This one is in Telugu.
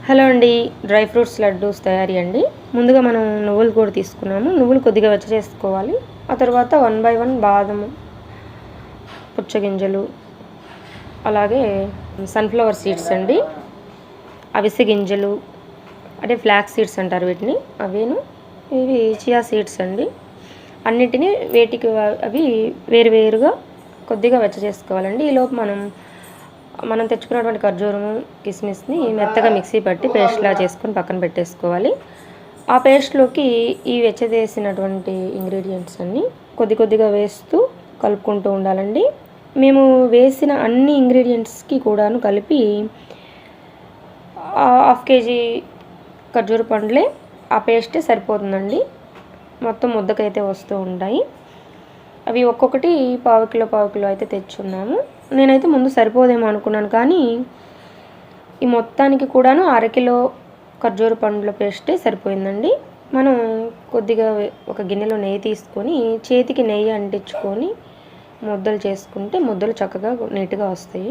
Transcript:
హలో అండి, డ్రై ఫ్రూట్స్ లడ్డూస్ తయారీ అండి. ముందుగా మనం నువ్వులు కూడా తీసుకున్నాము. నువ్వులు కొద్దిగా వెచ్చ చేసుకోవాలి. ఆ తర్వాత 1 బై 1 బాదము, పుచ్చగింజలు, అలాగే సన్ఫ్లవర్ సీడ్స్ అండి, అవిసె గింజలు అంటే ఫ్లాక్స్ సీడ్స్ అంటారు వీటిని, అవేను ఇవి చియా సీడ్స్ అండి. అన్నిటినీ వేటికి అవి వేరువేరుగా కొద్దిగా వెచ్చ చేసుకోవాలండి. ఈలోపు మనం తెచ్చుకున్నటువంటి ఖర్జూరము, కిస్మిస్ని మెత్తగా మిక్సీ పట్టి పేస్ట్లా చేసుకొని పక్కన పెట్టేసుకోవాలి. ఆ పేస్ట్లోకి ఈ వెచ్చచేసినటువంటి ఇంగ్రీడియంట్స్ అన్నీ కొద్దిగా వేస్తూ కలుపుకుంటూ ఉండాలండి. మేము వేసిన అన్ని ఇంగ్రీడియంట్స్కి కూడాను కలిపి 1/2 కేజీ ఖర్జూర పండ్లే ఆ పేస్టే సరిపోతుందండి. మొత్తం ముద్దకైతే వస్తూ ఉంటాయి. అవి ఒక్కొక్కటి పావు కిలో అయితే తెచ్చున్నాము. నేనైతే ముందు సరిపోదేమో అనుకున్నాను, కానీ ఈ మొత్తానికి కూడాను 1/2 కిలో ఖర్జూర పండ్ల పేస్టే సరిపోయిందండి. మనం కొద్దిగా ఒక గిన్నెలో నెయ్యి తీసుకొని చేతికి నెయ్యి అంటించుకొని ముద్దలు చేసుకుంటే ముద్దలు చక్కగా నీట్గా వస్తాయి.